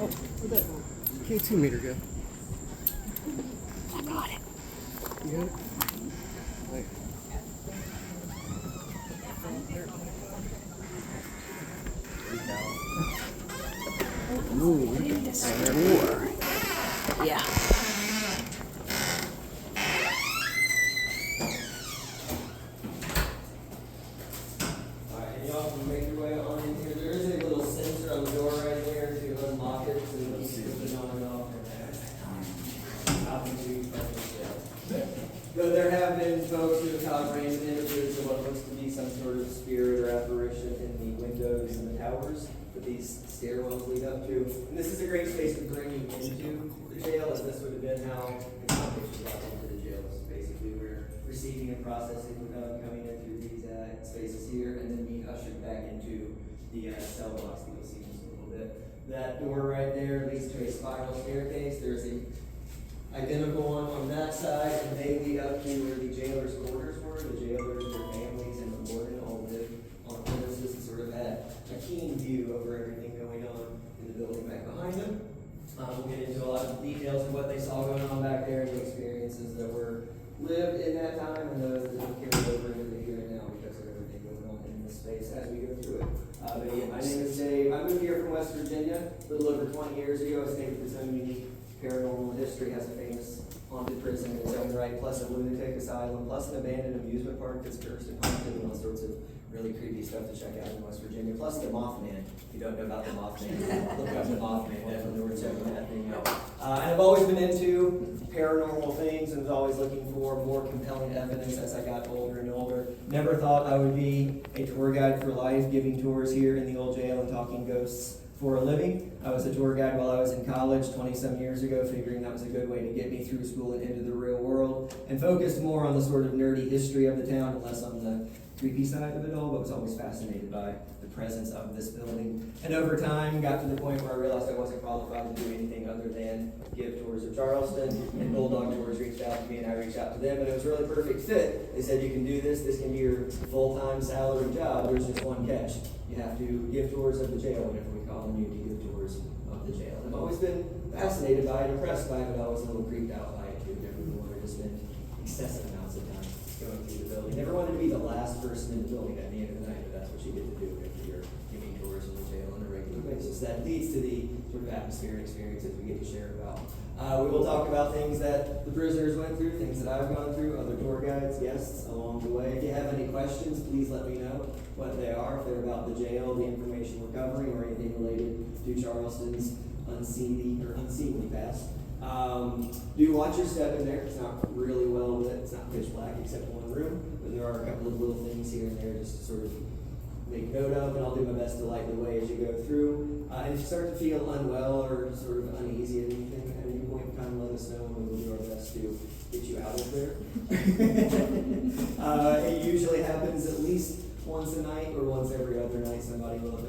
Oh, where'd that K2 meter go? I got it. You got it? Wait. Ooh, look at this door. Yeah. Alright, and y'all can make your way on in here. There is a little sensor on the door right there to unlock it, so you can put it on and off from there. Nothing too special. Though there have been folks who have caught random images of what looks to be some sort of spirit or apparition in the windows and the towers that these stairwells lead up to. And this is a great space to bring you into the jail, as this would have been how the convicts were brought into the jails. Basically, we're receiving and processing coming in through these spaces here, and then being ushered back into the cell blocks that you'll see in just a little bit. That door right there leads to a spiral staircase. There's a identical one on that side, and they lead up to where the jailer's quarters were. The jailers, their families, and the warden all lived on premises and sort of had a keen view over everything going on in the building back behind them. We'll get into a lot of details of what they saw going on back there and the experiences that were lived in that time and those that have carried over into the here and now because of everything going on in this space as we go through it. But yeah, my name is Dave. I moved here from West Virginia a little over 20 years ago. A state with its own unique paranormal history, has a famous haunted prison in its own right, plus a lunatic asylum, plus an abandoned amusement park that's cursed and haunted, and all sorts of really creepy stuff to check out in West Virginia. Plus the Mothman. If you don't know about the Mothman, look up the Mothman. Definitely worth checking that thing out. And I've always been into paranormal things and was always looking for more compelling evidence as I got older and older. Never thought I would be a tour guide for life, giving tours here in the old jail and talking ghosts for a living. I was a tour guide while I was in college 20-some years ago, figuring that was a good way to get me through school and into the real world, and focused more on the sort of nerdy history of the town and less on the creepy side of it all, but was always fascinated by the presence of this building. And over time, got to the point where I realized I wasn't qualified to do anything other than give tours of Charleston, and Bulldog Tours reached out to me and I reached out to them, and it was a really perfect fit. They said, you can do this can be your full-time salary job. There's just one catch. You have to give tours of the jail whenever we call on you to give tours of the jail. And I've always been fascinated by it, impressed by it, but always a little creeped out by it too. Never wanted to spend excessive amounts of time going through the building. Never wanted to be the last person in the building at the end of the night, but that's what you get to do if you're giving tours of the jail on a regular basis. That leads to the sort of atmosphere and experiences we get to share about. We will talk about things that the prisoners went through, things that I've gone through, other tour guides, guests along the way. If you have any questions, please let me know what they are, if they're about the jail, the information we're covering, or anything related to Charleston's unseemly past. Do watch your step in there. It's not really well lit. It's not pitch black except one room, but there are a couple of little things here and there just to sort of make note of, and I'll do my best to light the way as you go through. And if you start to feel unwell or sort of uneasy at anything, at any point in time, let us know, and we will do our best to get you out of there. It usually happens at least once a night or once every other night. Somebody will, at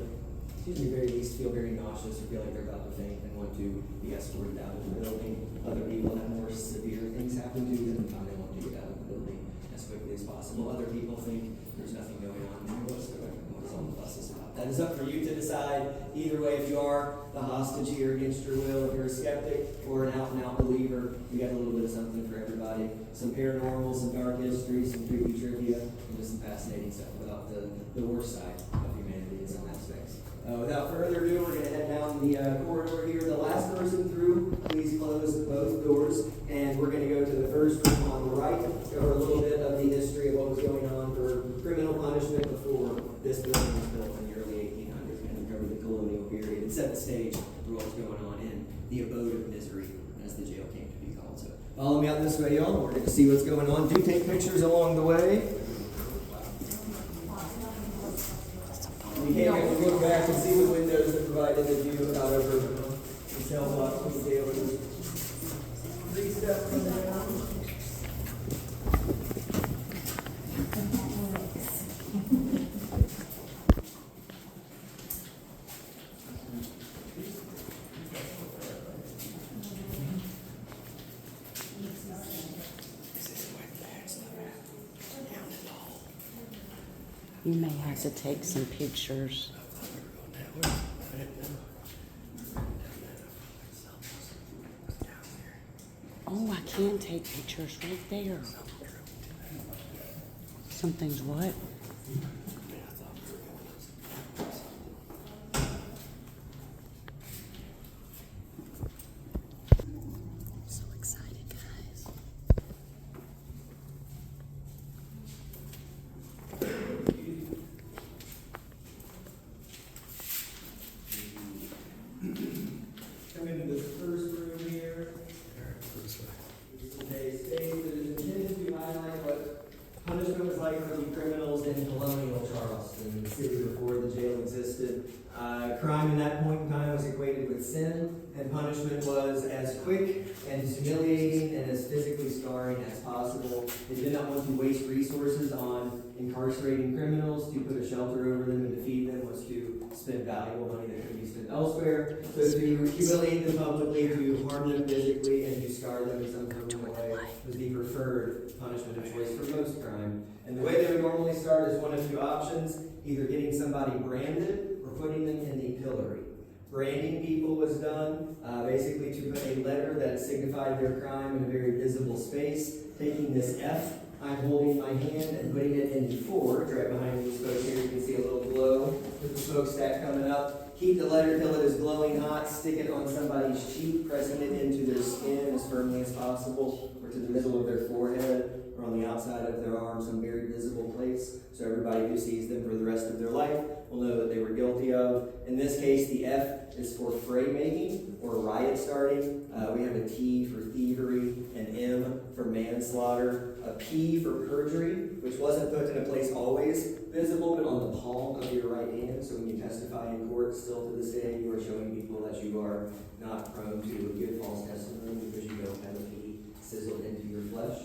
the very least, feel very nauseous or feel like they're about to faint and want to be escorted out of the building. Other people have more severe things happen to them and they want to get out of the building as quickly as possible. Other people think there's nothing going on whatsoever. What's on the buses about? That is up for you to decide. Either way, if you are the hostage here against your will, if you're a skeptic or an out-and-out believer, we got a little bit of something for everybody. Some paranormal, some dark history, some creepy trivia, and just some fascinating stuff about the worst side of humanity in some aspects. Without further ado, we're going to head down the corridor here. The last person through, please close both doors. And we're going to go to the first room on the right, cover a little bit of the history of what was going on for criminal punishment before this building was built in the early 1800s. We're going to cover the colonial period and set the stage for what was going on in the abode of misery, as the jail came to be called. So follow me out this way, y'all. We're going to see what's going on. Do take pictures along the way. We can't have to look back and see the windows that provided the view out over the cell block from the jail. 3 steps from down. You may have to take some pictures. can take pictures right there. Something's what? So excited, guys. Come into this first room here. This is a space that is intended to highlight what punishment was like for the criminals in colonial Charleston, the city before the jail existed. Crime in that point in time was equated with sin, and punishment was as quick and as humiliating and as physically scarring as possible. They did not want to waste resources on incarcerating criminals. To put a shelter over them and to feed them was to spend valuable money that could be spent elsewhere. So to humiliate them publicly, to harm them physically, and to scar them in some criminal way was the preferred punishment of choice for most crime. And the way they would normally start is one of two options: either getting somebody branded or putting them in the pillory. Branding people was done basically to put a letter that signified their crime in a very visible space. Taking this F, I'm holding my hand, and putting it in the forge right behind these folks here. You can see a little glow with the smokestack coming up. Heat the letter till it is glowing hot. Stick it on somebody's cheek, pressing it into their skin as firmly as possible, or to the middle of their forehead, or on the outside of their arm, some very visible place, so everybody who sees them for the rest of their life will know that they were guilty of. In this case, the F is for fray making or riot starting. We have a T for thievery, an M for manslaughter, a P for perjury, which wasn't put in a place always visible, but on the palm of your right hand. So when you testify in court, still to this day, you are showing people that you are not prone to give false testimony because you don't have a P sizzled into your flesh.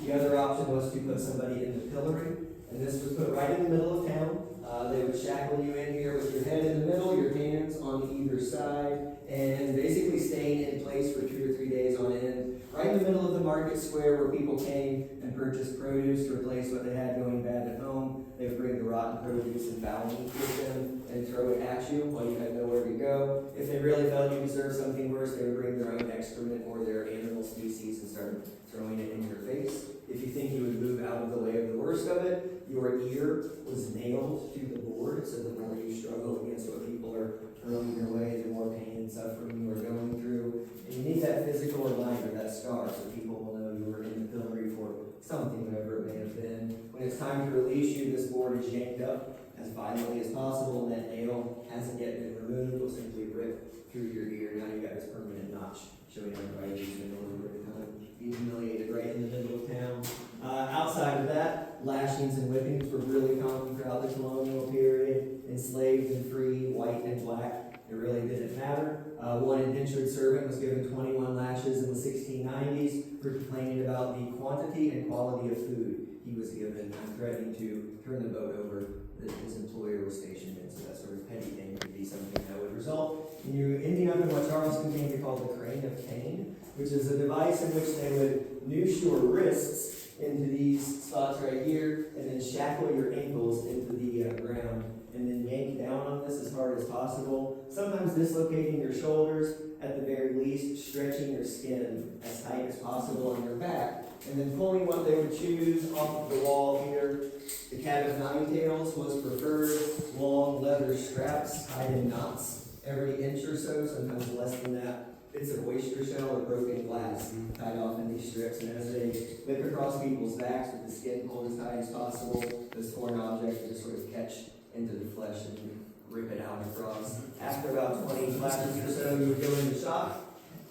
The other option was to put somebody in the pillory, and this was put right in the middle of town. They would shackle you in here with your head in the middle, your hands on either side, and basically staying in place for 2 or 3 days on end, right in the middle of the market square where people came and purchased produce to replace what they had going bad at home. They would bring the rotten produce and foul meat with them and throw it at you while you had nowhere to go. If they really felt you deserved something worse, they would bring their own excrement or their animal species and start throwing it in your face. If you think you would move out of the way of the worst of it, your ear was nailed to the board, so the more you struggle against what people are throwing your way, the more pain and suffering you are going through. And you need that physical reminder, that scar, so people will know you were in the pillory for something, whatever it may have been. When it's time to release you, this board is yanked up as violently as possible, and that nail hasn't yet been removed. It will simply rip through your ear. Now you've got this permanent notch showing everybody you've been over the time. Being humiliated right in the middle of town. Outside of that, lashings and whippings were really common throughout the colonial period. Enslaved and free, white and black, it really didn't matter. One indentured servant was given 21 lashes in the 1690s for complaining about the quantity and quality of food he was given and threatening to turn the boat over that his employer was stationed in. So that sort of petty thing could be something that would result in you ending up in what Charleston came to call the crane of Cain, which is a device in which they would noose your wrists into these spots right here, and then shackle your ankles into the ground, and then yank down on this as hard as possible, sometimes dislocating your shoulders, at the very least stretching your skin as tight as possible on your back, and then pulling what they would choose off of the wall here. The cat of nine tails was preferred, long leather straps tied in knots every inch or so, sometimes less than that. Bits of oyster shell or broken glass tied off in these strips, and as they whip across people's backs with the skin pulled as tight as possible, this foreign object would just sort of catch into the flesh and rip it out across. After about 20 flashes or so, you would go into shock,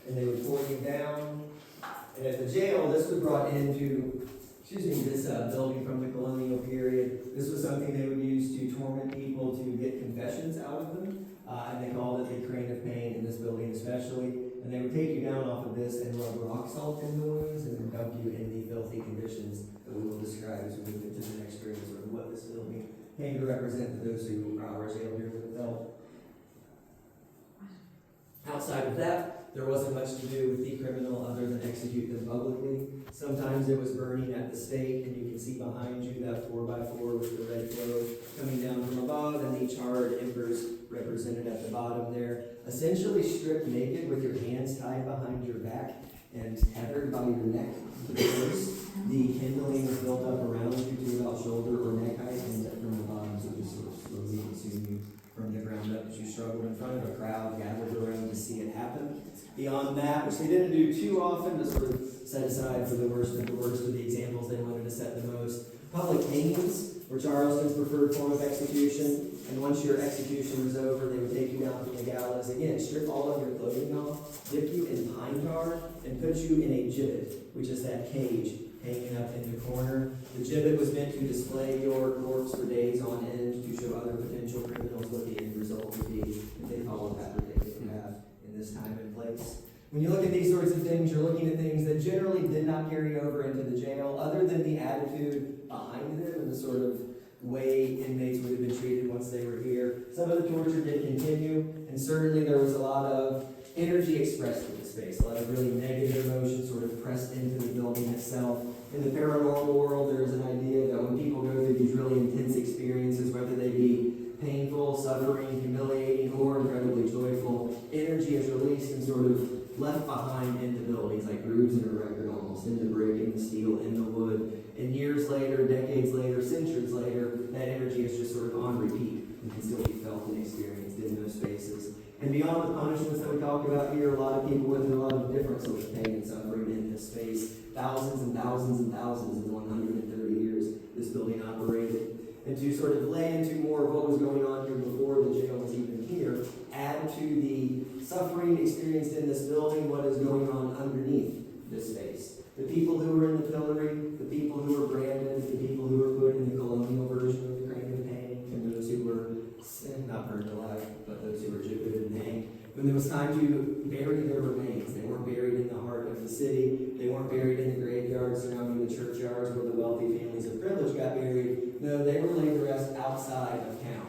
and they would pull you down. And at the jail, this was brought into, this building from the colonial period. This was something they would use to torment people to get confessions out of them. And they called it the crane of pain in this building especially. And they would take you down off of this and rub rock salt in the wounds and then dump you in the filthy conditions that we will describe as we move into the next room, sort of what this building came to represent to those who are jailed here with felt. Outside of that, there wasn't much to do with the criminal other than execute them publicly. Sometimes it was burning at the stake, and you can see behind you that 4x4 with the red glow coming down from above, and the charred embers represented at the bottom there. Essentially stripped naked with your hands tied behind your back, and tethered by your neck to the doors. The kindling was built up around you to about shoulder or neck height, and from the bottom, so just sort of slowly consume you from the ground up as you struggled in front of a crowd gathered around to see it happen. Beyond that, which they didn't do too often, to sort of set aside for the worst of the worst of the examples they wanted to set the most, public hangings were Charleston's preferred form of execution, and once your execution was over, they would take you down from the gallows again, strip all of your clothing off, dip you in pine tar, and put you in a gibbet, which is that cage hanging up in the corner. The gibbet was meant to display your corpse for days on end to show other potential criminals what the end result would be if they followed that route they didn't have in this time and place. When you look at these sorts of things, you're looking at things that generally did not carry over into the jail, other than the attitude behind them and the sort of way inmates would have been treated once they were here. Some of the torture did continue, and certainly there was a lot of energy expressed in the space, a lot of really negative emotions sort of pressed into the building itself. In the paranormal world, there's an idea that when people go through these really intense experiences, whether they be painful, suffering, humiliating, or incredibly joyful, energy is released and sort of left behind in the buildings, like grooves in a record almost, in the brick, in the steel, in the wood. And years later, decades later, centuries later, that energy is just sort of on repeat and can still be felt and experienced in those spaces. And beyond the punishments that we talked about here, a lot of people went through a lot of different sorts of pain and suffering in this space. Thousands and thousands and thousands in 130 years this building operated. And to sort of lay into more of what was going on here before the jail was even here, add to the suffering experienced in this building what is going on underneath this space. The people who were in the pillory, the people who were branded, the people who were put in the colonial version of the crane of painting, and those who were not burned alive, but those who were gibbeted and hanged. When there was time to bury their remains, they weren't buried in the heart of the city, they weren't buried in the graveyards surrounding the churchyards where the wealthy families of privilege got buried. No, they were laid to rest outside of town.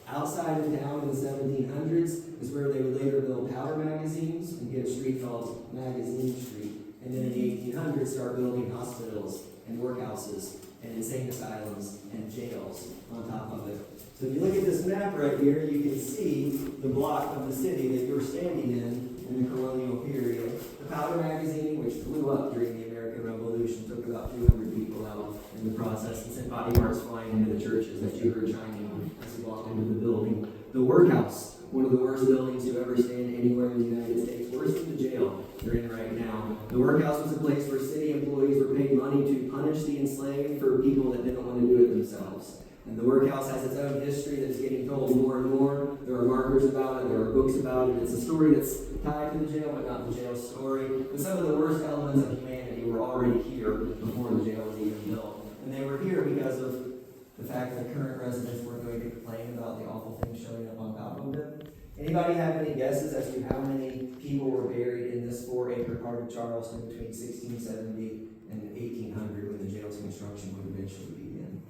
Outside of town in the 1700s is where they would later build powder magazines and get a street called Magazine Street. And then in the 1800s start building hospitals and workhouses and insane asylums and jails on top of it. So if you look at this map right here, you can see the block of the city that you're standing in the colonial period. The powder magazine, which blew up during the American Revolution, took about 200 people out in the process and sent body parts flying into the churches that you heard chiming as you walked into the building. The workhouse, one of the worst buildings to ever stand anywhere in the United States, worse than the jail you're in right now. The workhouse was a place where city employees were paid money to punish the enslaved for people that didn't want to do it themselves. And the workhouse has its own history that's getting told more and more. There are markers about it, there are books about it. It's a story that's tied to the jail, but not the jail's story. But some of the worst elements of humanity were already here before the jail was even built. And they were here because of the fact that current residents weren't going to complain about the awful things showing up on top of them. Anybody have any guesses as to how many people were buried in this 4-acre part of Charleston between 1670 and 1800 when the jail's construction would eventually begin?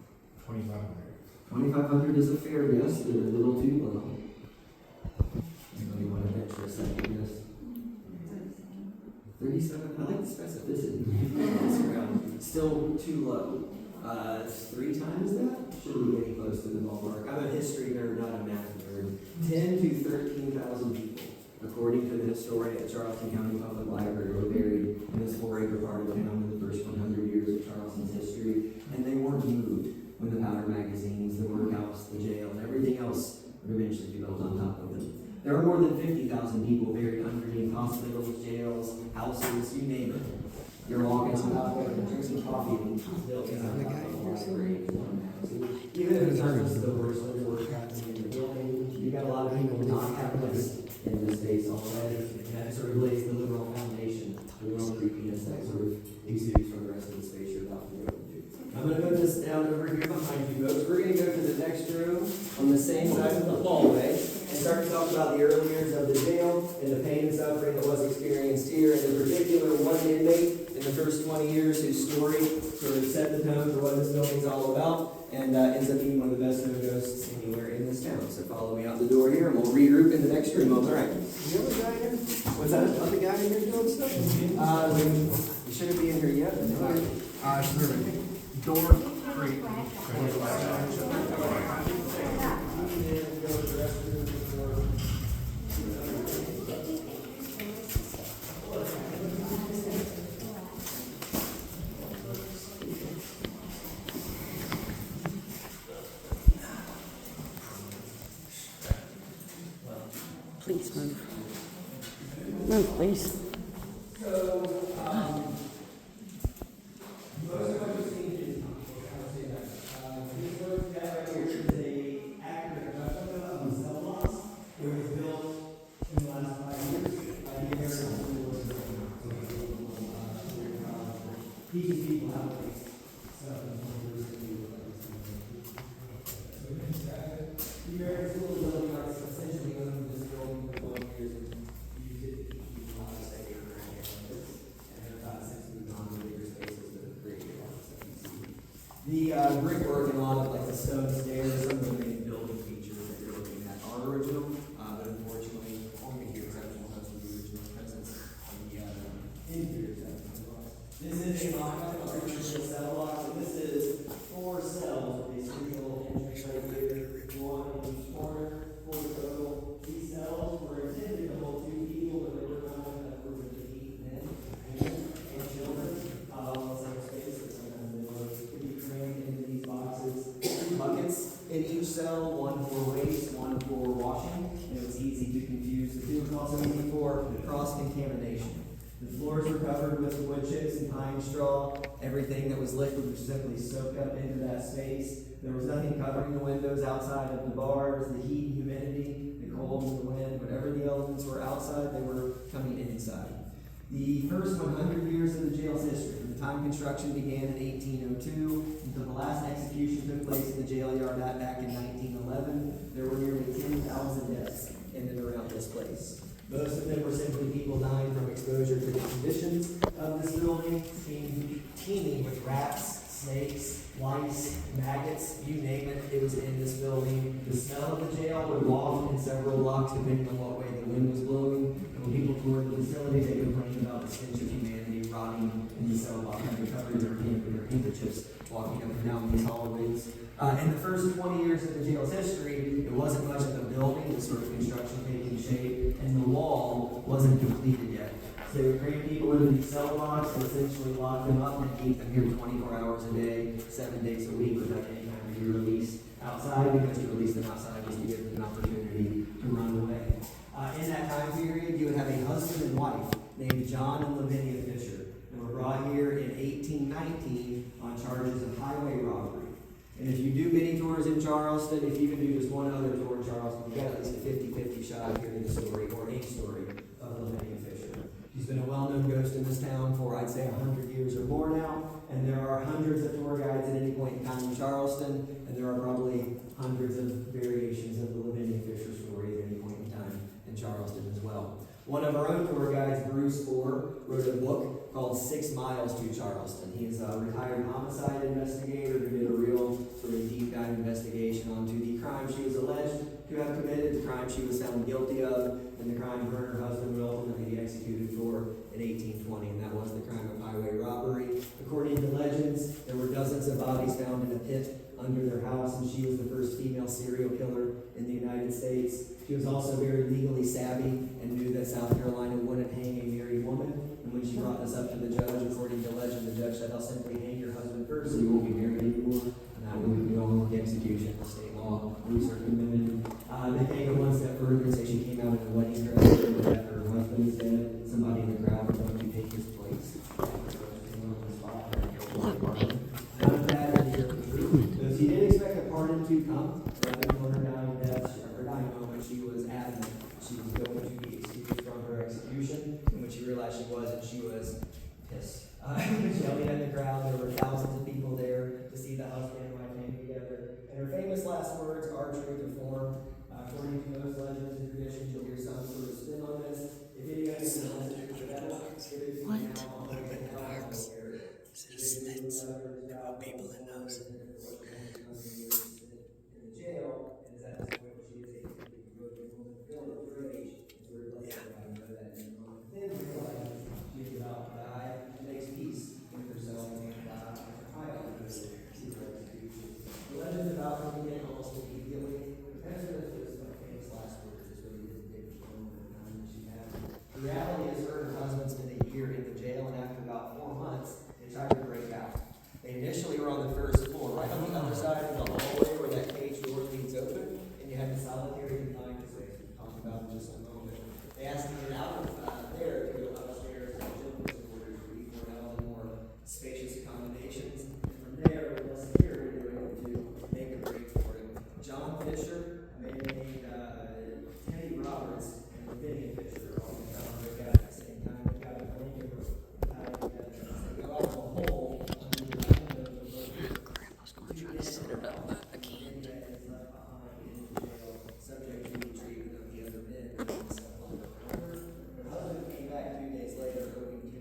2,500. 2,500 is a fair guess, but a little too low. Anybody want to venture a second guess? 37? I like the specificity. Still too low. It's 3 times that? Shouldn't be getting close to the ballpark. I'm a history nerd, not a math nerd. 10 to 13,000 people, according to the historian at Charleston County Public Library, were buried in this 4-acre part of town in the first 100 years of Charleston's history. And they weren't moved when the powder magazines, the workhouse, the jail, and everything else would eventually be built on top of them. There are more than 50,000 people buried underneath hospitals, jails, houses, you name it. You're walking on top of it and drinking coffee and still is on top of the library. Even if it's not just the worst of the work happening in the building, you got a lot of people not capitalists in this space already, and that sort of lays the literal foundation, the real creepiness that sort of exudes from the rest of the space you're about to go into. I'm going to put this down over here behind you folks. We're going to go to the next room on the same side of the hallway and start to talk about the early years of the jail and the pain and suffering that was experienced here, and in particular one inmate in the first 20 years whose story sort of set the tone for what this building's all about and ends up being one of the best known ghosts anywhere in this town. So follow me out the door here and we'll regroup in the next room. All right. You have a guy here? What's that? Other guy in here doing stuff? You shouldn't be in here yet. Door 3. Please move. Move, please. God. Most of what you've seen is, this road that right here is a accurate replica of the cell blocks. It was built in the last 5 years by the American School of teaching people how to make stuff in the American School of Building Arts essentially owned this building for 12 years and used it to teach people how to say and then about 6 moved on to bigger spaces that have created all the stuff you see. The brickwork and a lot of like the stone stairs, some of the main building features that you're looking at are original, but unfortunately only here exceptional has the original presence on the interior side. This is a mock-up of our original cell block, so this is 4 cells with a central entrance right here, 1 in each corner, 4 total. These cells were intended to hold 2 people, but they were not enough room to 8 men, women, and children, all in the same space, so sometimes they were to be crammed into these boxes. 2 buckets in each cell, 1 for waste, 1 for washing, and it was easy to confuse the 2. It was also easy for cross-contamination. The floors were covered with wood chips and pine straw. Everything that was liquid was simply soaked up into that space. There was nothing covering the windows outside of the bars, the heat and humidity, the cold and the wind. Whatever the elements were outside, they were coming inside. The first 100 years of the jail's history, from the time construction began in 1802 until the last execution took place in the jail yard back in 1911, there were nearly 10,000 deaths in and around this place. Most of them were simply people dying from exposure to the conditions of this building, teeming with rats, snakes, lice, maggots, you name it, it was in this building. The smell of the jail would waft in several blocks depending on what way the wind was blowing. And when people toured the facility, they complained about the stench of humanity rotting in the cell block, having covered their hand with their handkerchiefs, walking up and down these hallways. In the first 20 years of the jail's history, it wasn't much of a building, the sort of construction taking shape, and the wall wasn't completed yet. So they would cram people into these cell blocks and essentially lock them up and keep them here 24 hours a day, 7 days a week without any time to be released outside, because to release them outside was to give them an opportunity to run away. In that time period, you would have a husband and wife named John and Lavinia Fisher, and were brought here in 1819 on charges of highway robbery. And if you do many tours in Charleston, if you even do just one other tour in Charleston, you've got at least a 50-50 shot of hearing the story or a story of Lavinia Fisher. She's been a well-known ghost in this town for, I'd say, 100 years or more now, and there are hundreds of tour guides at any point in time in Charleston, and there are probably hundreds of variations of the Lavinia Fisher story at any point in time in Charleston as well. One of our own tour guides, Bruce Orr, wrote a book called 6 Miles to Charleston. He is a retired homicide investigator who did a real sort of deep dive investigation onto the crime she was alleged to have committed, the crime she was found guilty of, and the crime her and her husband would ultimately be executed for in 1820, and that was the crime of highway robbery. According to legends, there were dozens of bodies found in a pit under their house, and she was the first female serial killer in the United States. She was also very legally savvy and knew that South Carolina wouldn't hang a married woman. And when she brought this up to the judge, according to legend, the judge said, "I'll simply hang your husband first, so you won't be married anymore." And that way we can go on with the execution, the state law, certain women. They take it one step further and say she came out in a wedding dress after her husband was dead. Somebody in the crowd was going to take his place. None of that is here. So she didn't expect a pardon to come. Rather than her dying death, her dying moment, she was adamant she was going to be excused from her execution. And when she realized she wasn't, she was pissed. She yelled at the crowd. There were thousands of people there to see the husband and wife hang together. And her famous last words are true to form. According to most legends and traditions, you'll hear some sort of spin on this. If anybody knows the devil, What? A little bit of herbs. Citizens. People in those. In the jail, and is at this point where she is able to go to her age, and to replace her having know that in then realizes she is about to die, and makes peace with herself and her child because she her execution. The legend about her began almost immediately. The pastor is just my famous last words. Lavinia picture on the cover at the same time. They've got a blanket tied together. They go out the hole under the end of the book. Grandma's gonna try to set it up, but I can't. Subject to the treatment of the other men and stuff like that. Her husband came back 2 days later hoping to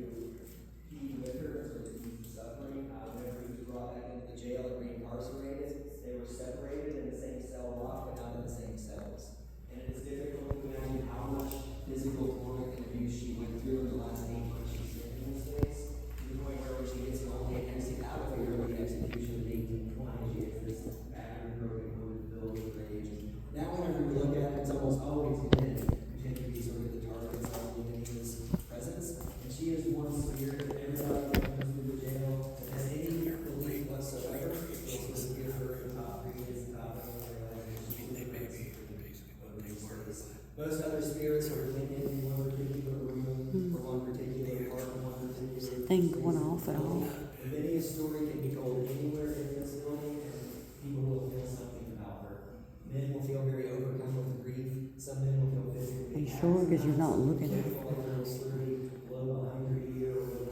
be with her so that he was suffering. Whenever he was brought back into the jail and reincarcerated, they were separated in the same cell block but not in the same cells. And it is difficult to imagine how much physical torment and abuse she went through in the last 8 months she spent in this space, to the point where when she gets to only exit out of the early execution of 1820, she gets this battered, broken, wounded, filled with rage. Now whenever we look at it, it's almost always men who tend to be sort of the targets of Lavinia's presence. And she is one spirit that everybody that comes through the jail that has any belief whatsoever will sort of give her the top credence and top of their life. Most other spirits are linked in one particular room, or one particular part, or one particular Thing going off at all. Lavinia's story can be told anywhere in this building, and people will feel something about her. Men will feel very overcome with grief. Some men will feel physically. Are you sure? Because you're not looking at it. Blow behind her ear or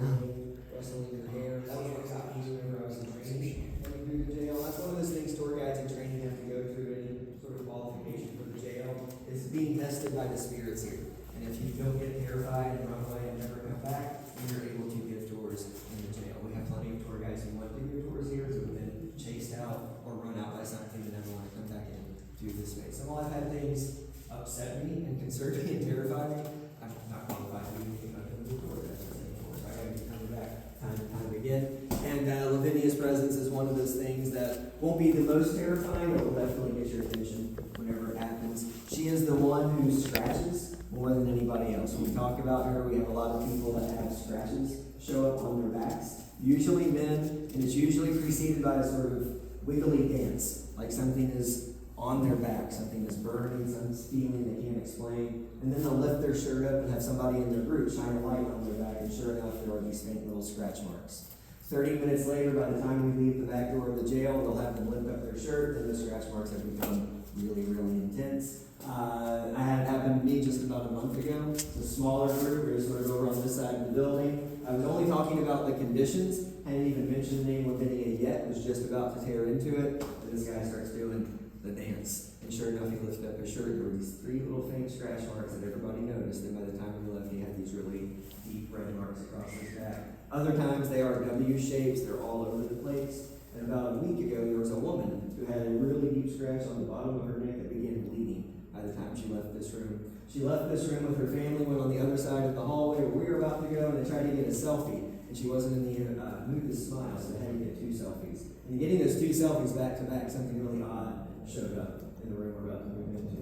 rustling her hair. That was what got me whenever I was in training. Coming through the jail. That's one of those things tour guides in training have to go through any sort of qualification for the jail. It's being tested by the spirits here. And if you don't get terrified and run away and never come back, then you're able to give tours in the jail. We have plenty of tour guides who want to give tours here who have been chased out or run out by something and never want to come back in to this space. And while I've had things upset me and concern me and terrify me, I'm not qualified to do anything about the tour guides anymore. So I gotta be coming back time and time again. And Lavinia's presence is one of those things that won't be the most terrifying, but will definitely get your attention whenever it happens. She is the one who scratches more than anybody else. When we talk about her, we have a lot of people that have scratches show up on their backs. Usually men, and it's usually preceded by a sort of wiggly dance, like something is on their back, something is burning, some feeling they can't explain, and then they'll lift their shirt up and have somebody in their group shine a light on their back, and sure enough, there are these faint little scratch marks. 30 minutes later, by the time we leave the back door of the jail, they'll have them lift up their shirt, and the scratch marks have become really, really intense. I had it happen to me just about a month ago. It's a smaller group. We were sort of over on this side of the building. I was only talking about the conditions. I hadn't even mentioned the name Lavinia yet. Was just about to tear into it. And this guy starts doing the dance. And sure enough, he lifted up his shirt. There were these 3 little faint scratch marks that everybody noticed. And by the time we left, he had these really deep red marks across his back. Other times, they are W shapes. They're all over the place. And about a week ago, there was a woman who had a really deep scratch on the bottom of her neck that began bleeding by the time she left this room. She left this room with her family, went on the other side of the hallway where we were about to go, and they tried to get a selfie. And she wasn't in the mood to smile, so they had to get 2 selfies. And getting those 2 selfies back to back, something really odd showed up in the room we're about to move into.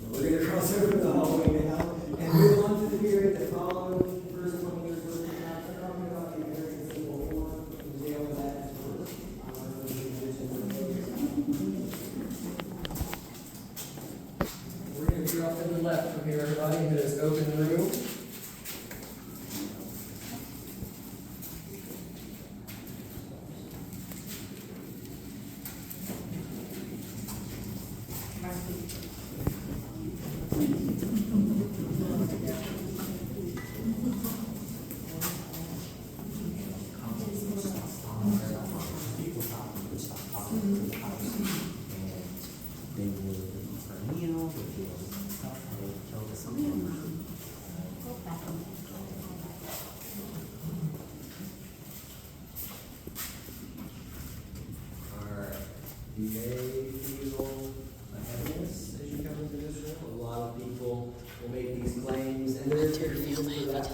We're going to cross over the hallway now and move on to the period that followed. First 20 years worth of time. We're talking about the American Civil War, the jail of that first. We're going to be off to the left from here, everybody, into this open room. You may feel a heaviness as you come into this room. A lot of people will make these claims, and there is a reason for that.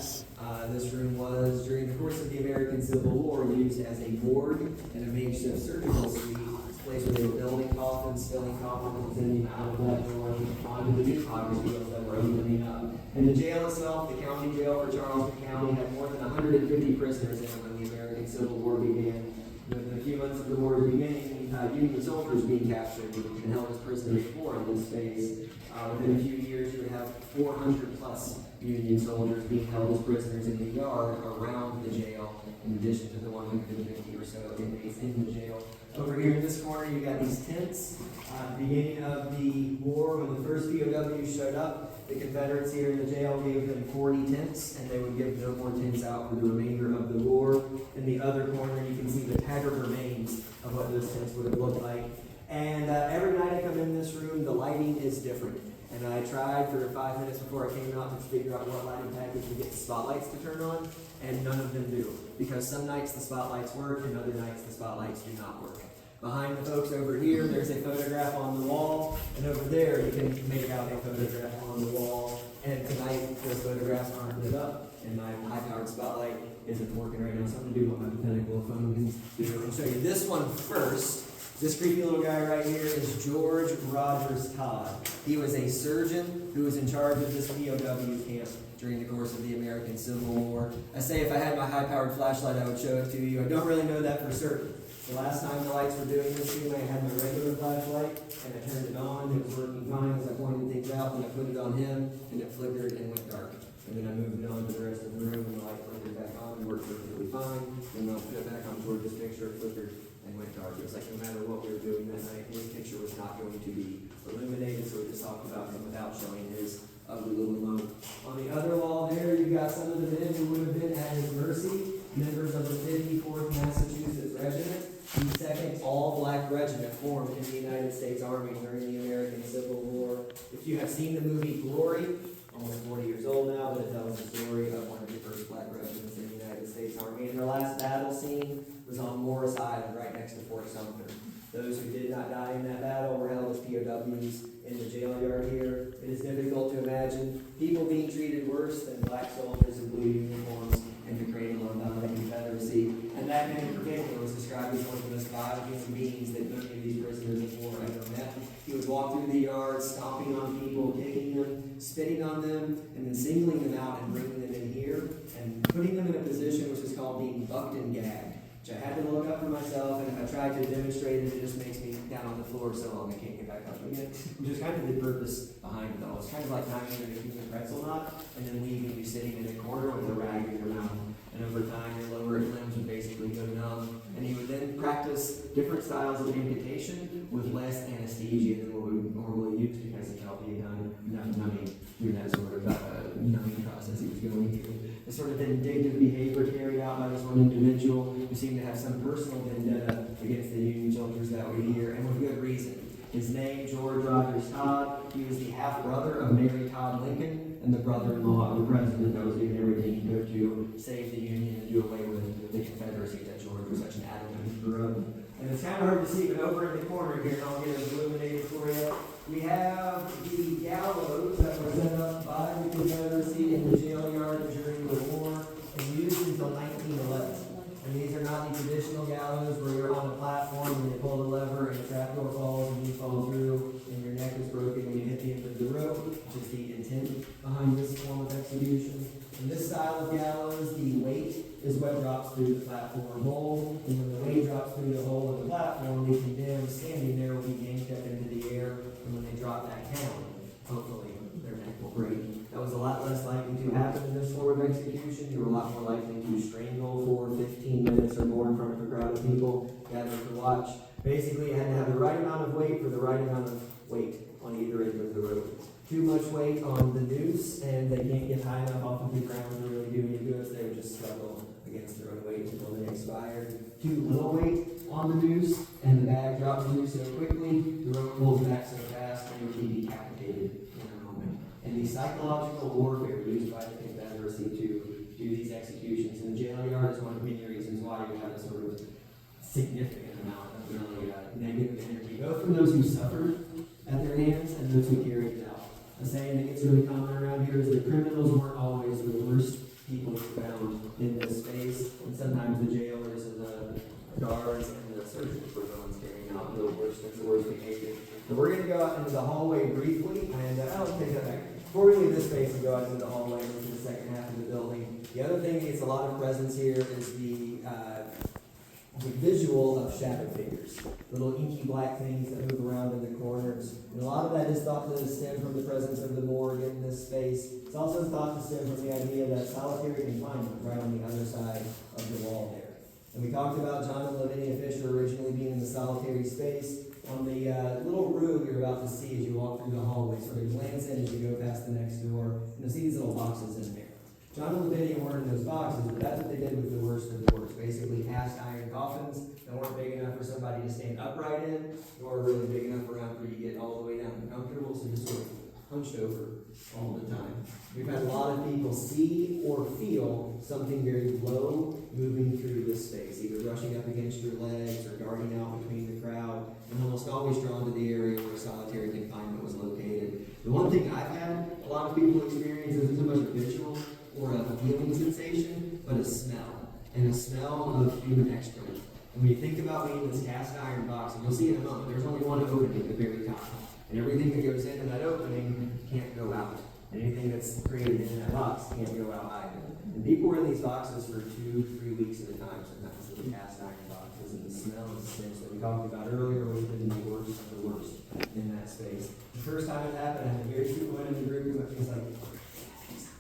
This room was, during the course of the American Civil War, used as a morgue and a makeshift surgical suite, a place where they were building coffins, filling coffins, and sending out of that door onto the new hospitals that were opening up. And the jail itself, the county jail for Charleston County, had more than 150 prisoners in it when the American Civil War began. With a few months of the war's beginning, Union soldiers being captured and held as prisoners of war in this space. Within a few years, you would have 400 plus Union soldiers being held as prisoners in the yard around the jail, in addition to the 150 or so inmates in the jail. Over here in this corner, you got these tents. At the beginning of the war, when the first POWs showed up, the Confederates here in the jail gave them 40 tents, and they would give no more tents out for the remainder of the war. In the other corner, you can see the tattered remains of what those tents would have looked like. And every night I come in this room, the lighting is different. And I tried for 5 minutes before I came out to figure out what lighting package to get the spotlights to turn on, and none of them do. Because some nights the spotlights work, and other nights the spotlights do not work. Behind the folks over here, there's a photograph on the wall, and over there you can make out a photograph on the wall. And tonight, those photographs aren't lit up, and my high-powered spotlight isn't working right now, so I'm going to do what my mechanical phone can do and show you this one first. This creepy little guy right here is George Rogers Todd. He was a surgeon who was in charge of this POW camp during the course of the American Civil War. I say if I had my high-powered flashlight, I would show it to you. I don't really know that for certain. The last time the lights were doing this to me, I had my regular flashlight, and I turned it on. It was working fine as I pointed things out, and I put it on him, and it flickered and went dark. And then I moved it on to the rest of the room, and the light flickered back on and worked perfectly fine. And when I put it back on George's picture, it flickered and went dark. It was like no matter what we were doing that night, his picture was not going to be illuminated, so we just talked about him without showing his ugly little lump. On the other wall there, you've got some of the men who would have been at his mercy, members of the 54th Massachusetts Regiment, the 2nd All-Black Regiment formed in the United States Army during the American Civil War. If you have seen the movie Glory, almost 40 years old now, but it tells the story of one of the first black regiments in the United States Army. And their last battle scene was on Morris Island, right next to Fort Sumter. Those who did not die in that battle were held as POWs in the jail yard here. It is difficult to imagine people being treated worse than black soldiers in blue uniforms in the cradle of the Confederacy. And that man in particular was described as one of the most violent human beings that many of these prisoners of war ever met. He would walk through the yard, stomping on people, kicking them, spitting on them, and then singling them out and bringing them in here and putting them in a position which is called being bucked and gagged, which I had to look up for myself, and if I tried to demonstrate it, it just makes me down on the floor so long I can't get back up again, which is kind of the purpose behind it all. It's kind of like tying in a human pretzel knot and then leaving you sitting in a corner with a rag in your mouth. And over time, your lower limbs would basically go numb. And he would then practice different styles of amputation with less anesthesia than what we would normally use because he felt he had done enough numbing through that sort of numbing process he was going through. The sort of vindictive behavior carried out by this one individual who seemed to have some personal vendetta against the Union soldiers that were here, and with good reason. His name, George Rogers Todd, he was the half-brother of Mary Todd Lincoln and the brother-in-law of the president that was doing everything he could to save the Union and do away with the Confederacy that George was such an adamant promoter. And it's kind of hard to see, but over in the corner here, and I'll get it illuminated for you, we have the gallows that were set up by the Confederacy in the jail yard during the war and used until 1911. And these are not the traditional gallows where you're on a platform and you pull the lever and the trapdoor falls and you fall through and your neck is broken when you hit the end of the rope, which is the intent behind this form of execution. In this style of gallows, the weight is what drops through the platform hole, and when the weight drops through the hole of the platform, the condemned standing there will be yanked up into the air, and when they drop back down, hopefully their neck will break. That was a lot less likely to happen in this form of execution. You were a lot more likely to strangle for 15 minutes or more in front of a crowd of people gathered to watch. Basically, you had to have the right amount of weight for the right amount of weight on either end of the rope. Too much weight on the noose, and they can't get high enough off of the ground to really do any good, so they would just struggle against their own weight until they expired. Too little weight on the noose, and the bag drops through so quickly, the rope pulls back so fast, and you would be decapitated in a moment. And the psychological warfare used by the Confederacy to do these executions in the jail yard is one of many reasons why you have a sort of significant amount of really negative energy, both from those who suffered at their hands and those who carried it out. A saying that gets really common around here is that criminals weren't always the worst people found in this space, and sometimes the jailers and the guards and the surgeons were the ones carrying out the worst behavior. So we're going to go out into the hallway briefly, and I'll take that back. Before we leave this space and go out into the hallway, which is the second half of the building, the other thing that gets a lot of presence here is the the visual of shadow figures, little inky black things that move around in the corners. And a lot of that is thought to stem from the presence of the morgue in this space. It's also thought to stem from the idea that solitary confinement right on the other side of the wall there. And we talked about John and Lavinia Fisher originally being in the solitary space. On the little room you're about to see as you walk through the hallway, sort of glance in as you go past the next door, and you'll see these little boxes in there. John and Lavinia weren't in those boxes, but that's what they did with the worst of the worst. Basically cast iron coffins that weren't big enough for somebody to stand upright in, nor really big enough around for you to get all the way down and comfortable, so you're sort of hunched over all the time. We've had a lot of people see or feel something very low moving through this space, either rushing up against your legs or darting out between the crowd, and almost always drawn to the area where solitary confinement was located. The one thing I've had a lot of people experience isn't so much a visual or a feeling sensation, but a smell, and a smell of human excrement. And when you think about being in this cast iron box, and you'll see in a moment, there's only one opening at the very top. And everything that goes into that opening can't go out. And anything that's created in that box can't go out either. And people were in these boxes for 2-3 weeks at a time, sometimes in the cast iron boxes. And the smell and stench that we talked about earlier was been the worst of the worst in that space. The first time it happened, I had very few women in the group who was like, he's like,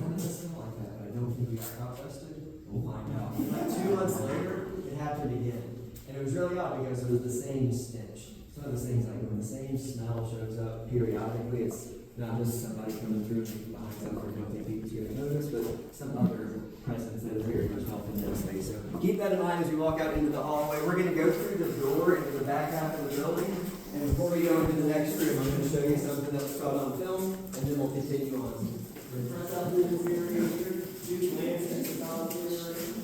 how does it smell like that? But I don't think we got caught busted. We'll find out. And like 2 months later, it happened again. And it was really odd because it was the same stench. It's one of those things like when the same smell shows up periodically, it's not just somebody coming through and behind something or don't think people's going to notice, but some other presence that is very much helping that space. So keep that in mind as we walk out into the hallway. We're going to go through the door into the back half of the building. And before we go into the next room, I'm going to show you something that was caught on film, and then we'll continue on. Press out through this area here, do glance at the solitary area.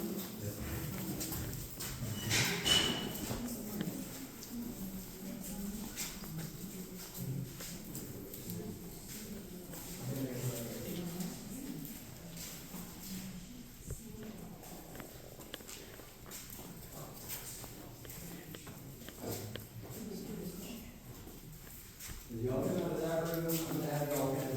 As y'all come out of that room, I'm going to have y'all kind of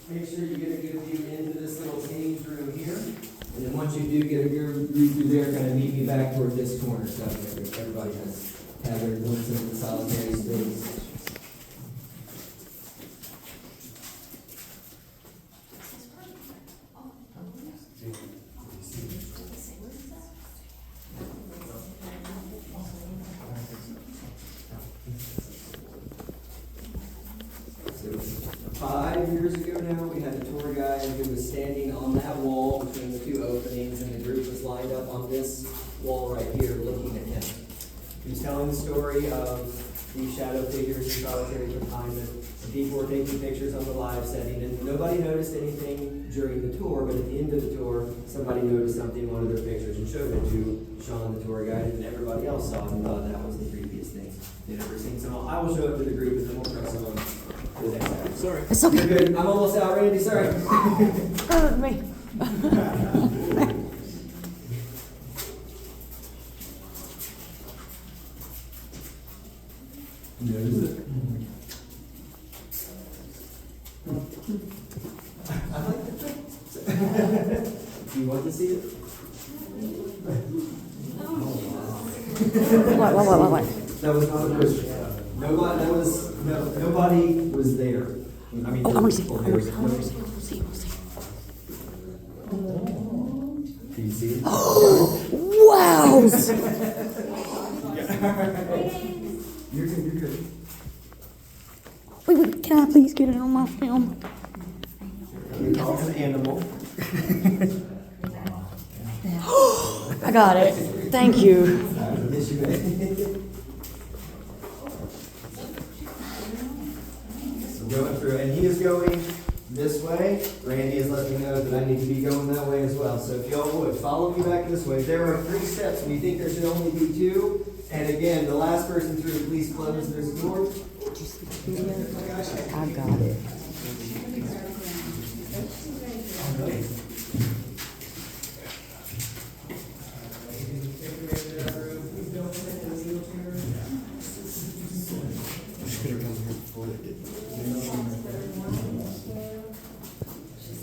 make sure you get a good view into this little stage room here. And then once you do get a good view through there, kind of meet me back toward this corner so that everybody has had their glimpse into the solitary space. So 5 years ago now, we had a tour guide who was standing on that wall between the 2 openings, and the group was lined up on this wall right here looking at him. He was telling the story of these shadow figures in solitary confinement. And people were taking pictures on the live setting, and nobody noticed anything during the tour, but at the end of the tour, somebody noticed something in one of their pictures and showed it to Sean, the tour guide, and everybody else saw it and thought that was the creepiest thing they'd ever seen. So I will show it to the group, and then we'll press on to the next item. Sorry. It's okay. You're good. I'm almost out, Randy. Sorry. Me. Notice it. I like the trick. Do you want to see it? What? That was not a question. Nobody was there. I mean, Oh, I want to see. people I there. want to see. Do you see it? Wow! You're good. Wait, can I please get it on my film? You call it an animal. I got it. Thank you. Yes, you may. So going through, and he is going this way. Randy is letting me know that I need to be going that way as well. So if y'all would, follow me back this way. There are 3 steps, and you think there should only be 2. And again, the last person through, please close this door. I got it.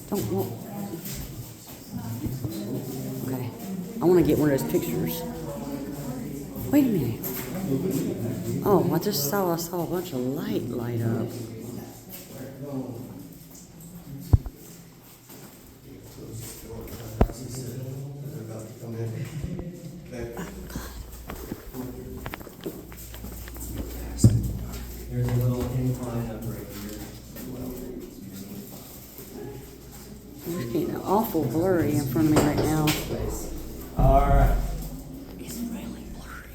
Don't want. Okay. I want to get one of those pictures. Wait a minute. Oh, I saw a bunch of light up. There's a little incline up right here. It's getting awful blurry in front of me right now. All right. It's really blurry.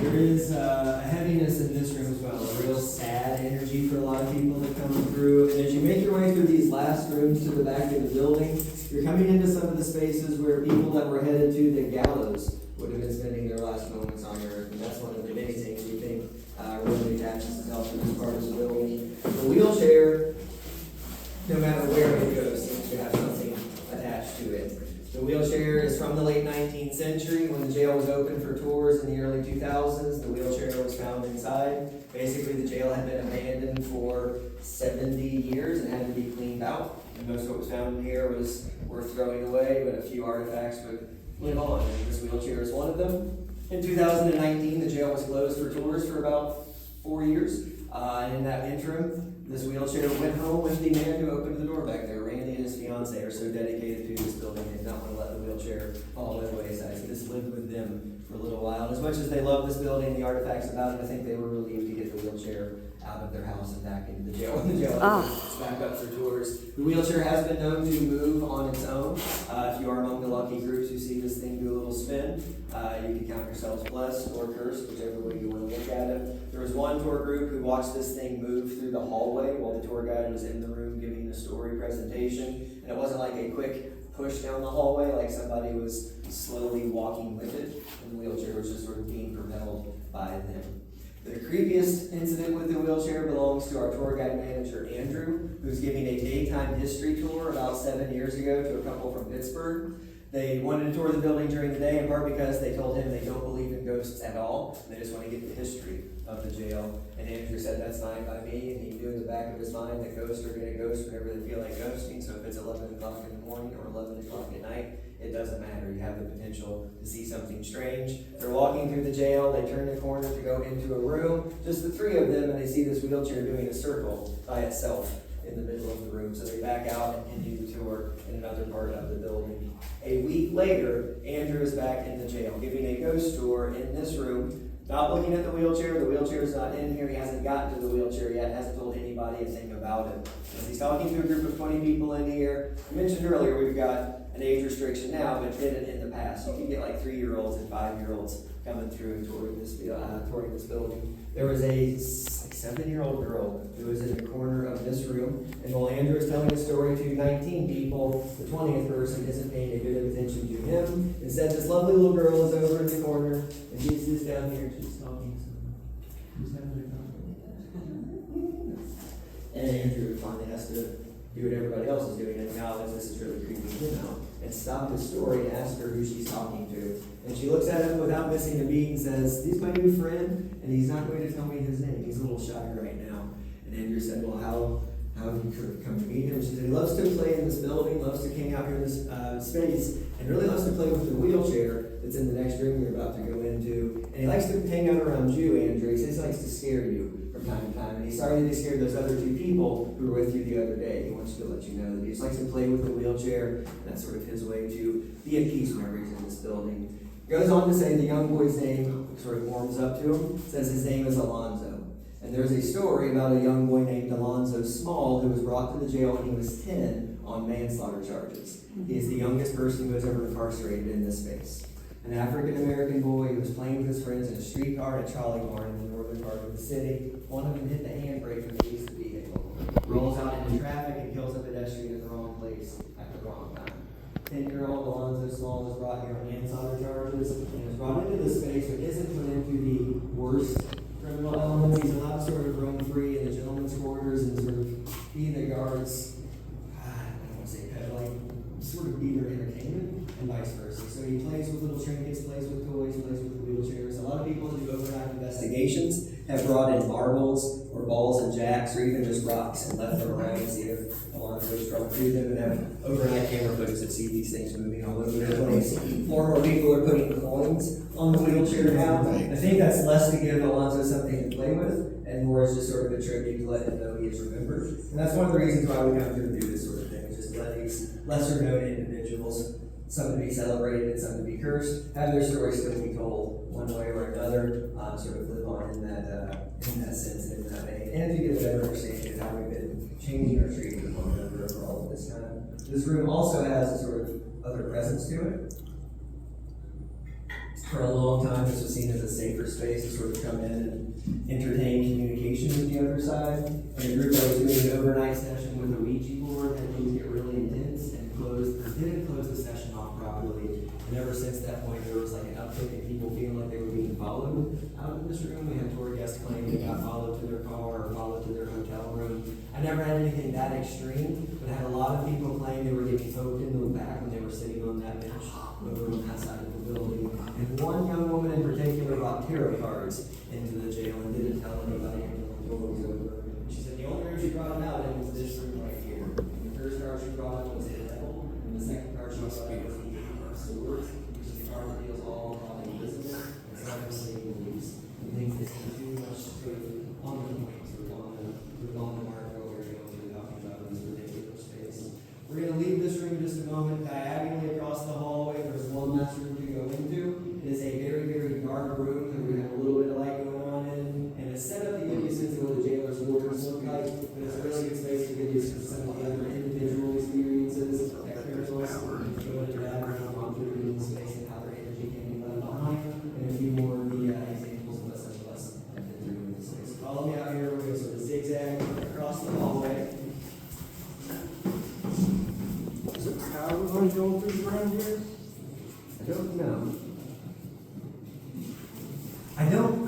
There is a heaviness in this room as well, a real sad energy for a lot of people that come through. And as you make your way through these last rooms to the back of the building, you're coming into some of the spaces where people that were headed to the gallows would have been spending their last moments on earth. And that's one of the many things we think really attaches itself to this part of the building. The wheelchair, no matter where it goes, seems to have something attached to it. The wheelchair is from the late 19th century when the jail was open for tours in the early 2000s. The wheelchair was found inside. Basically, the jail had been abandoned for 70 years and had to be cleaned out. And most of what was found in here was worth throwing away, but a few artifacts would live on. And this wheelchair is one of them. In 2019, the jail was closed for tours for about 4 years. And in that interim, this wheelchair went home with the man who opened the door back there. Randy and his fiance are so dedicated to this building, they did not want to let the wheelchair fall by the wayside. So this lived with them for a little while. And as much as they love this building, the artifacts about it, I think they were relieved to get the wheelchair out of their house and back into the jail. And the jail is back up for tours. The wheelchair has been known to move on its own. If you are among the lucky groups who see this thing do a little spin, you can count yourselves blessed or cursed, whichever way you want to look at it. There was one tour group who watched this thing move through the hallway while the tour guide was in the room giving the story presentation. And it wasn't like a quick push down the hallway, like somebody was slowly walking with it, and the wheelchair was just sort of being propelled by them. The creepiest incident with the wheelchair belongs to our tour guide manager, Andrew, who's giving a daytime history tour about 7 years ago to a couple from Pittsburgh. They wanted to tour the building during the day, in part because they told him they don't believe in ghosts at all. They just want to get the history of the jail. And Andrew said, that's fine by me. And he knew in the back of his mind that ghosts are going to ghost whenever they feel like ghosting. So if it's 11 o'clock in the morning or 11 o'clock at night, it doesn't matter. You have the potential to see something strange. They're walking through the jail. They turn the corner to go into a room. Just the three of them, and they see this wheelchair doing a circle by itself in the middle of the room. So they back out and continue the tour in another part of the building. A week later, Andrew is back in the jail, giving a ghost tour in this room, not looking at the wheelchair. The wheelchair is not in here. He hasn't gotten to the wheelchair yet, hasn't told anybody a thing about it. As he's talking to a group of 20 people in here, I mentioned earlier we've got an age restriction now, but didn't in the past. You can get like 3-year-olds and 5-year-olds coming through and touring this building. There was a 7-year-old girl who was in the corner of this room, and while Andrew is telling a story to 19 people, the 20th person isn't paying a bit of attention to him. Instead, this lovely little girl is over in the corner, and she sits down here and she's talking to someone. Who's having a conversation? And Andrew finally has to do what everybody else is doing and acknowledge this is really creeping him out, and stop his story and ask her who she's talking to. And she looks at him without missing a beat and says, "He's my new friend, and he's not going to tell me his name. He's a little shy right now." And Andrew said, "Well, how have you come to meet him?" She said, "He loves to play in this building, loves to hang out here in this space, and really loves to play with the wheelchair that's in the next room you're about to go into. And he likes to hang out around you, Andrew. He says he likes to scare you from time to time. And he's sorry that he scared those other 2 people who were with you the other day. He wants to let you know that he just likes to play with the wheelchair, and that's sort of his way to be at peace whenever he's in this building." Goes on to say the young boy's name sort of warms up to him, says his name is Alonzo. And there's a story about a young boy named Alonzo Small who was brought to the jail when he was 10 on manslaughter charges. He is the youngest person who was ever incarcerated in this space. An African-American boy who was playing with his friends in a streetcar at a trolley barn in the northern part of the city. One of them hit the handbrake from the police vehicle, rolls out into traffic and kills a pedestrian in the wrong place at the wrong time. 10-year-old Alonzo Small was brought here on manslaughter charges and was brought into this space but isn't put into the worst criminal elements. He's allowed to sort of roam free in the gentleman's quarters and sort of be the guards, I don't want to say pet, like sort of be their entertainment and vice versa. So he plays with little trinkets, plays with toys, plays with wheelchairs. A lot of people who do overnight investigations have brought in marbles, or balls and jacks, or even just rocks, and left them around and see if Alonzo's drawn through them, and have overnight camera footage that see these things moving all over the place. More and more people are putting coins on the wheelchair now. I think that's less to give Alonzo something to play with, and more is just sort of a tribute to let him know he is remembered. And that's one of the reasons why we come through and do this sort of thing, is just to let these lesser known individuals, some to be celebrated and some to be cursed, have their stories still be told one way or another, sort of live on in that sense and in that vein. And to get a better understanding of how we've been changing our treatment of one another over all of this time. This room also has a sort of other presence to it. For a long time, this was seen as a safer space to sort of come in and entertain communication with the other side. And a group that was doing an overnight session with a Ouija board had things get really intense and didn't close the session off properly. And ever since that point, there was like an uptick in people feeling like they were being followed out of this room. We had tour guests claim they got followed to their car or followed to their hotel room. I never had anything that extreme, but I had a lot of people claim they were getting poked in the back when they were sitting on that bench over on that side of the building. And one young woman in particular brought tarot cards into the jail and didn't tell anybody until the door was over. She said the only room she brought them out in was this room right here. The first card she brought up was the devil, and the second card she brought up was the Eight of Swords, which is the card that deals all about invisible and self-esteem beliefs. And things that seem too much sort of on the point, sort of on the mark of what we're going to be talking about in this particular space. We're going to leave this room in just a moment. Diagonally across the hallway, there's one last room to go into. It is a very, very dark room that we have a little bit of light going on in, and it's set up to give you a sense of what the jailer's quarters look like, but it's a really good space to give you some of the other individual experiences that Carol's go into that around on through the space and how their energy can be left behind, and a few more of the examples of us have been through in this space. Follow me out here. We're going to sort of zigzag across the hallway. How are we going to go through around here? I don't know.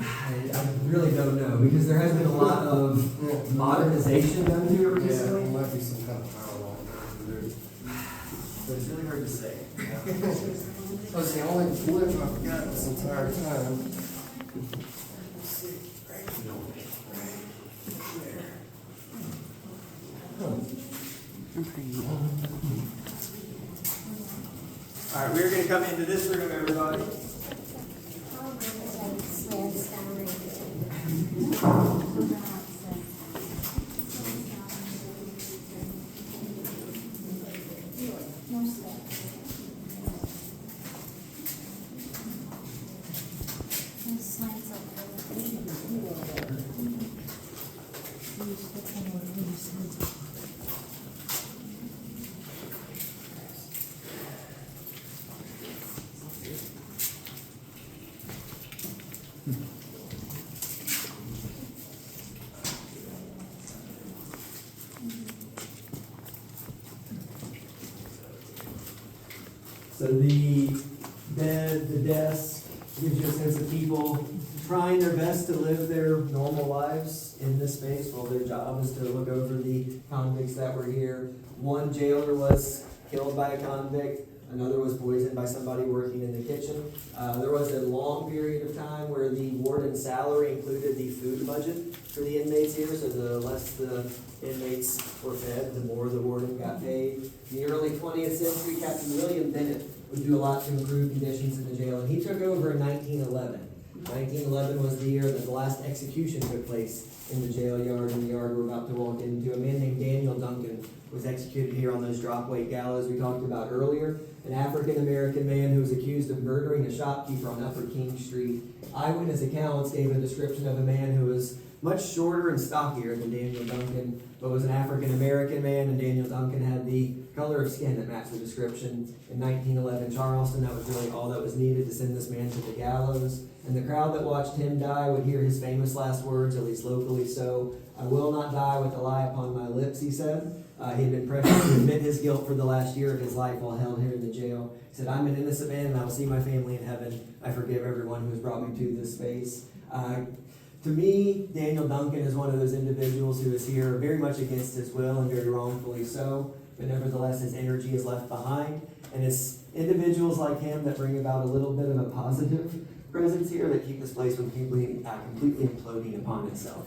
I really don't know, because there has been a lot of modernization done to it Yeah, there recently. might be some kind of power line there. But it's really hard to say. That's the only flip I've got this entire time. All right, we're going to come into this room, everybody. So the bed, the desk, gives you a sense of people trying their best to live their normal lives in this space while their job is to look over the convicts that were here. One jailer was killed by a convict. Another was poisoned by somebody working in the kitchen. There was a long period of time where the warden's salary included the food budget for the inmates here, so the less the inmates were fed, the more the warden got paid. In the early 20th century, Captain William Bennett would do a lot to improve conditions in the jail, and he took over in 1911. 1911 was the year that the last execution took place in the jail yard, in the yard we're about to walk into. A man named Daniel Duncan was executed here on those drop weight gallows we talked about earlier. An African-American man who was accused of murdering a shopkeeper on Upper King Street. Eyewitness accounts gave a description of a man who was much shorter and stockier than Daniel Duncan, but was an African-American man, and Daniel Duncan had the color of skin that matched the description. In 1911 Charleston, that was really all that was needed to send this man to the gallows. And the crowd that watched him die would hear his famous last words, at least locally so. "I will not die with a lie upon my lips," he said. He had been pressured to admit his guilt for the last year of his life while held here in the jail. He said, "I'm an innocent man and I will see my family in heaven. I forgive everyone who has brought me to this space." To me, Daniel Duncan is one of those individuals who is here very much against his will and very wrongfully so, but nevertheless his energy is left behind. And it's individuals like him that bring about a little bit of a positive presence here that keep this place from completely imploding upon itself.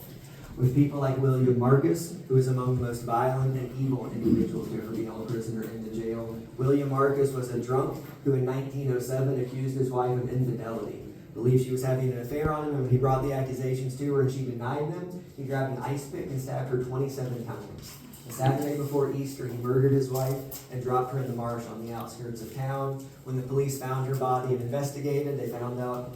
with people like William Marcus, who was among the most violent and evil individuals to ever be held prisoner in the jail. William Marcus was a drunk who in 1907 accused his wife of infidelity. Believed she was having an affair on him, and when he brought the accusations to her and she denied them, he grabbed an ice pick and stabbed her 27 times. The Saturday before Easter, he murdered his wife and dropped her in the marsh on the outskirts of town. When the police found her body and investigated, they found out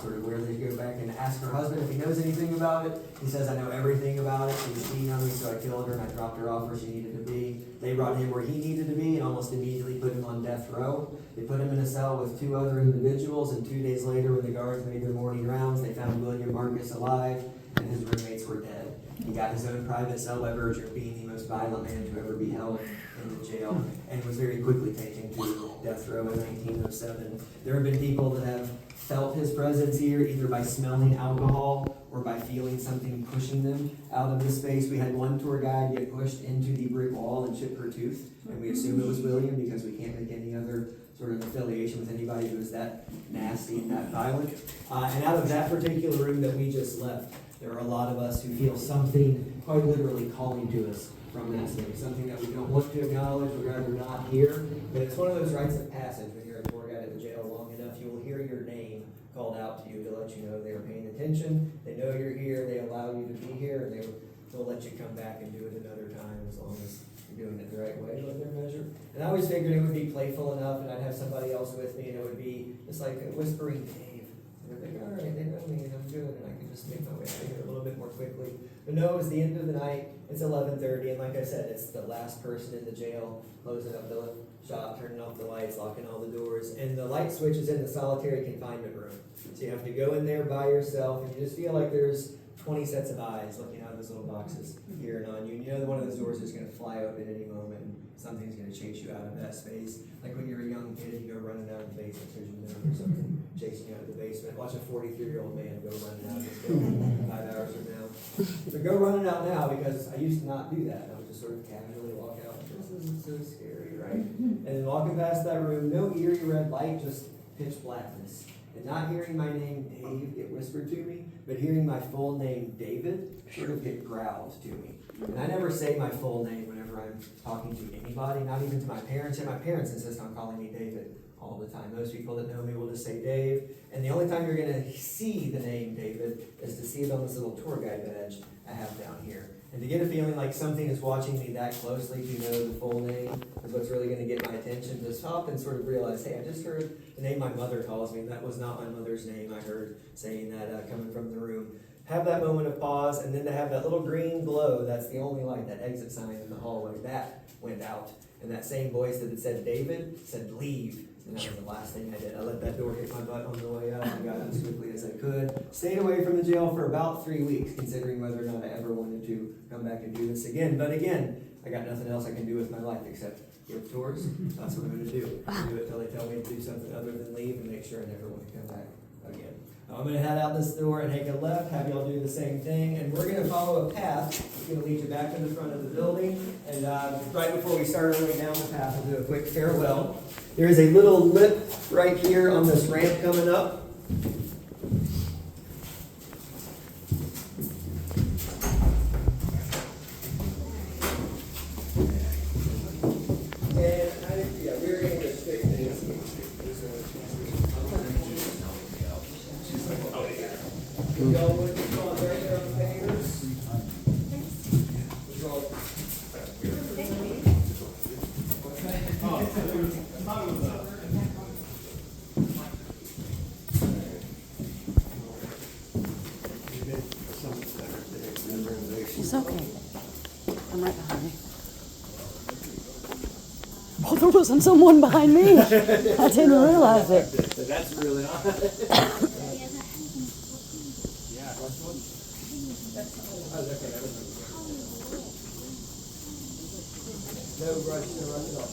sort of where they go back and ask her husband if he knows anything about it. He says, I know everything about it. She was cheating on me, so I killed her and I dropped her off where she needed to be. They brought him where he needed to be and almost immediately put him on death row. They put him in a cell with 2 other individuals, and 2 days later, when the guards made their morning rounds, they found William Marcus alive and his roommates were dead. He got his own private cell by virtue of being the most violent man to ever be held in the jail, and was very quickly taken to death row in 1907. There have been people that have felt his presence here, either by smelling alcohol or by feeling something pushing them out of this space. We had one tour guide get pushed into the brick wall and chip her tooth, and we assume it was William because we can't make any other sort of affiliation with anybody who is that nasty and that violent. And out of that particular room that we just left, there are a lot of us who feel something quite literally calling to us from that space, something that we don't want to acknowledge, we'd rather not hear. But it's one of those rites of passage. When you're a tour guide at the jail long enough, you will hear your name called out to you to let you know they are paying attention, they know you're here, they allow you to be here, and they'll let you come back and do it another time as long as you're doing it the right way with their measure. And I always figured it would be playful enough, and I'd have somebody else with me, and it would be just like a whispering Dave. And they're like, all right, they know me, and I'm good, and I can just make my way out of here a little bit more quickly. But no, it's the end of the night, it's 11:30, and like I said, it's the last person in the jail, closing up the shop, turning off the lights, locking all the doors, and the light switch is in the solitary confinement room. So you have to go in there by yourself, and you just feel like there's 20 sets of eyes looking out of those little boxes here and on you. And you know that one of those doors is going to fly open at any moment, and something's going to chase you out of that space. Like when you're a young kid, you go running out of the basement, there's or something chasing you out of the basement. Watch a 43-year-old man go running out of this building 5 hours from now. So go running out now, because I used to not do that. I would just sort of casually walk out. This isn't so scary, right? And then walking past that room, no eerie red light, just pitch blackness. And not hearing my name Dave get whispered to me, but hearing my full name David sort of get growled to me. And I never say my full name whenever I'm talking to anybody, not even to my parents. And my parents insist on calling me David all the time. Most people that know me will just say Dave. And the only time you're going to see the name David is to see it on this little tour guide badge I have down here. And to get a feeling like something is watching me that closely to know the full name is what's really going to get my attention. To stop and sort of realize, hey, I just heard the name my mother calls me, and that was not my mother's name. I heard saying that coming from the room. Have that moment of pause, and then to have that little green glow, that's the only light, that exit sign in the hallway, that went out. And that same voice that had said David said leave. And that was the last thing I did. I let that door hit my butt on the way out and got out as quickly as I could. Stayed away from the jail for about 3 weeks, considering whether or not I ever wanted to come back and do this again. But again, I got nothing else I can do with my life except give tours. That's what I'm going to do. I'll do it till they tell me to do something other than leave and make sure I never want to come back again. I'm going to head out this door and take a left, have y'all do the same thing, and we're going to follow a path. It's going to lead you back to the front of the building, and right before we start our way down the path, we'll do a quick farewell. There is a little lip right here on this ramp coming up. We're going to go straight to this. Y'all would come on right there on the fingers. It's okay. I'm right behind you. Oh, there wasn't someone behind me. I didn't realize it. That's really odd. No rush to run it off.